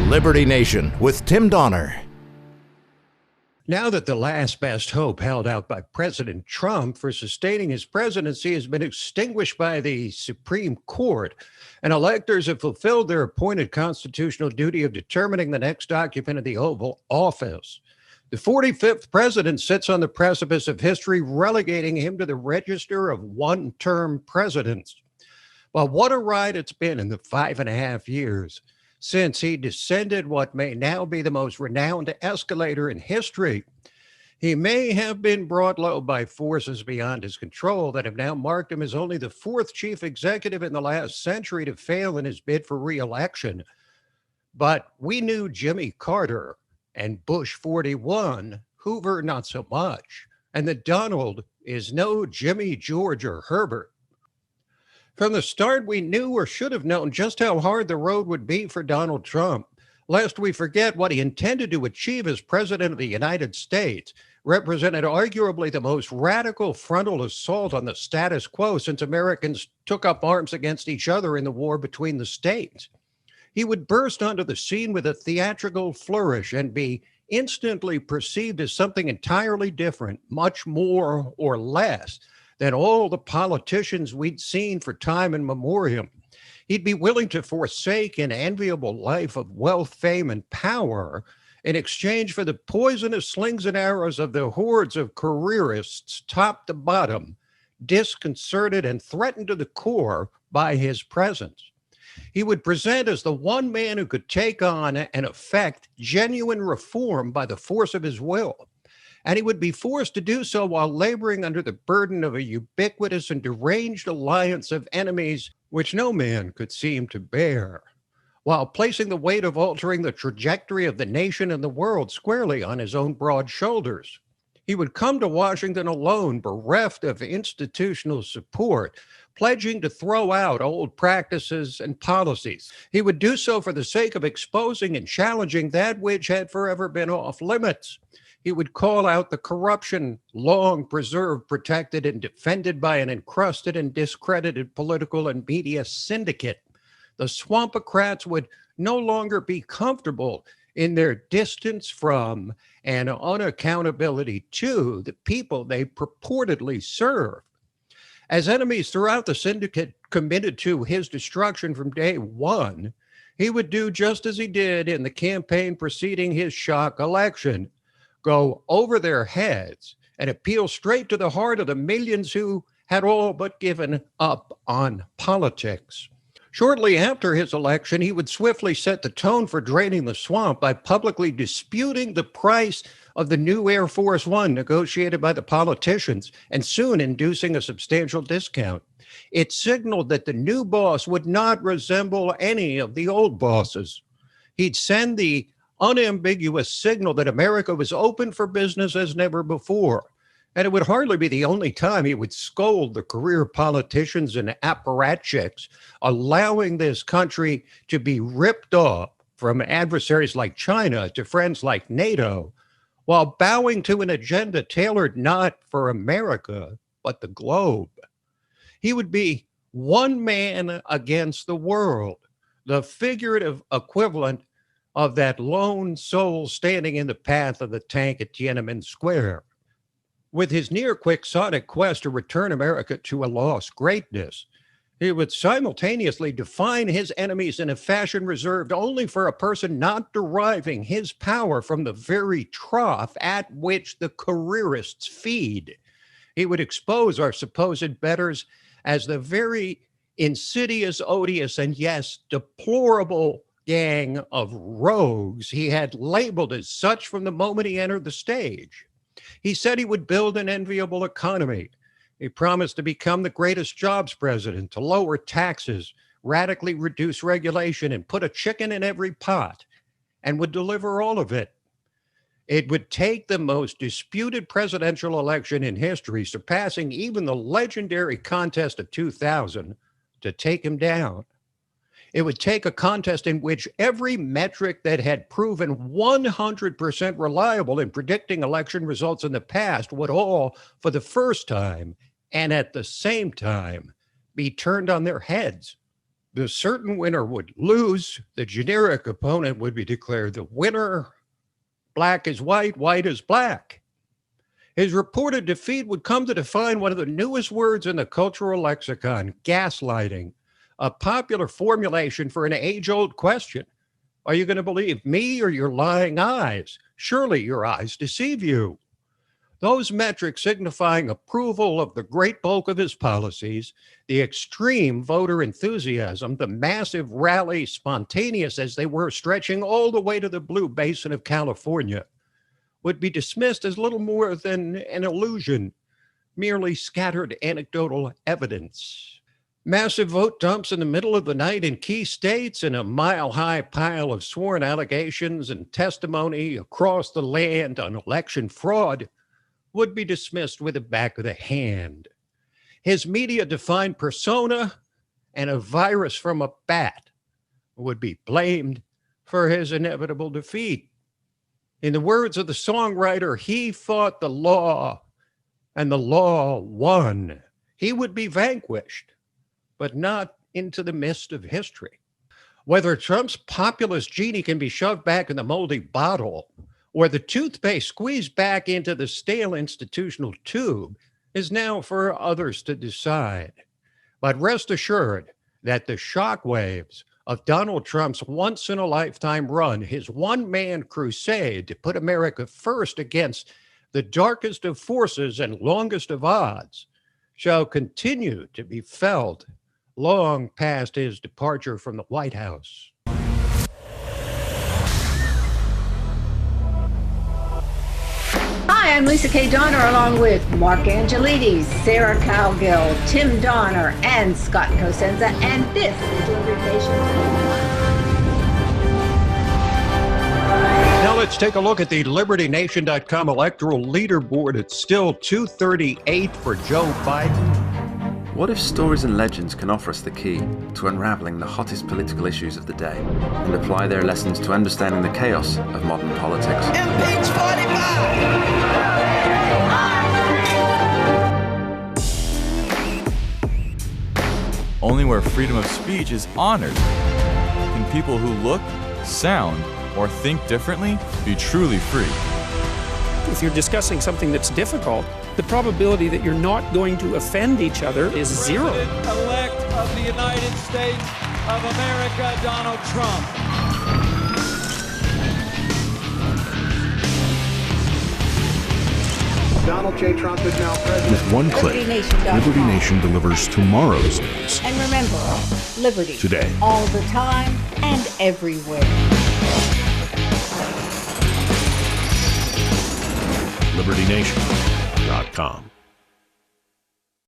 Liberty Nation with Tim Donner. Now that the last best hope held out by President Trump for sustaining his presidency has been extinguished by the Supreme Court, and electors have fulfilled their appointed constitutional duty of determining the next occupant of the Oval Office, the 45th president sits on the precipice of history, relegating him to the register of one-term presidents. Well, what a ride it's been in the 5.5 years since he descended what may now be the most renowned escalator in history. He may have been brought low by forces beyond his control that have now marked him as only the fourth chief executive in the last century to fail in his bid for re-election. But we knew Jimmy Carter and Bush 41, Hoover not so much, and that Donald is no Jimmy, George, or Herbert. From the start, we knew or should have known just how hard the road would be for Donald Trump, lest we forget what he intended to achieve as president of the United States represented arguably the most radical frontal assault on the status quo since Americans took up arms against each other in the war between the states. He would burst onto the scene with a theatrical flourish and be instantly perceived as something entirely different, much more or less than all the politicians we'd seen for time immemorial. He'd be willing to forsake an enviable life of wealth, fame, and power in exchange for the poisonous slings and arrows of the hordes of careerists, top to bottom, disconcerted and threatened to the core by his presence. He would present as the one man who could take on and effect genuine reform by the force of his will. And he would be forced to do so while laboring under the burden of a ubiquitous and deranged alliance of enemies which no man could seem to bear, while placing the weight of altering the trajectory of the nation and the world squarely on his own broad shoulders. He would come to Washington alone, bereft of institutional support, pledging to throw out old practices and policies. He would do so for the sake of exposing and challenging that which had forever been off limits. He would call out the corruption long preserved, protected, and defended by an encrusted and discredited political and media syndicate. The swampocrats would no longer be comfortable in their distance from and unaccountability to the people they purportedly serve. As enemies throughout the syndicate committed to his destruction from day one, he would do just as he did in the campaign preceding his shock election, go over their heads and appeal straight to the heart of the millions who had all but given up on politics. Shortly after his election, he would swiftly set the tone for draining the swamp by publicly disputing the price of the new Air Force One negotiated by the politicians and soon inducing a substantial discount. It signaled that the new boss would not resemble any of the old bosses. He'd send the unambiguous signal that America was open for business as never before. And it would hardly be the only time he would scold the career politicians and apparatchiks, allowing this country to be ripped off from adversaries like China to friends like NATO, while bowing to an agenda tailored not for America, but the globe. He would be one man against the world, the figurative equivalent of that lone soul standing in the path of the tank at Tiananmen Square. With his near quixotic quest to return America to a lost greatness, he would simultaneously define his enemies in a fashion reserved only for a person not deriving his power from the very trough at which the careerists feed. He would expose our supposed betters as the very insidious, odious, and yes, deplorable gang of rogues he had labeled as such from the moment he entered the stage. He said he would build an enviable economy. He promised to become the greatest jobs president, to lower taxes, radically reduce regulation, and put a chicken in every pot, and would deliver all of it. It would take the most disputed presidential election in history, surpassing even the legendary contest of 2000, to take him down. It would take a contest in which every metric that had proven 100% reliable in predicting election results in the past would all, for the first time, and at the same time, be turned on their heads. The certain winner would lose. The generic opponent would be declared the winner. Black is white, white is black. His reported defeat would come to define one of the newest words in the cultural lexicon, gaslighting, a popular formulation for an age-old question. Are you going to believe me or your lying eyes? Surely your eyes deceive you. Those metrics signifying approval of the great bulk of his policies, the extreme voter enthusiasm, the massive rally, spontaneous as they were, stretching all the way to the blue basin of California, would be dismissed as little more than an illusion, merely scattered anecdotal evidence. Massive vote dumps in the middle of the night in key states and a mile-high pile of sworn allegations and testimony across the land on election fraud would be dismissed with the back of the hand. His media-defined persona and a virus from a bat would be blamed for his inevitable defeat. In the words of the songwriter, he fought the law and the law won. He would be vanquished, but not into the mist of history. Whether Trump's populist genie can be shoved back in the moldy bottle or the toothpaste squeezed back into the stale institutional tube is now for others to decide. But rest assured that the shockwaves of Donald Trump's once-in-a-lifetime run, his one-man crusade to put America first against the darkest of forces and longest of odds, shall continue to be felt long past his departure from the White House. Hi, I'm Lisa K. Donner, along with Mark Angelides, Sarah Cowgill, Tim Donner, and Scott Cosenza, and this is Liberty Nation. Now let's take a look at the LibertyNation.com electoral leaderboard. It's still 238 for Joe Biden. What if stories and legends can offer us the key to unraveling the hottest political issues of the day and apply their lessons to understanding the chaos of modern politics? Impeach 45! Only where freedom of speech is honored can people who look, sound, or think differently be truly free. If you're discussing something that's difficult, the probability that you're not going to offend each other is zero. President-elect of the United States of America, Donald Trump. Donald J. Trump is now president. With one click, Liberty Nation delivers tomorrow's news. And remember, liberty. Today. All the time and everywhere. LibertyNation.com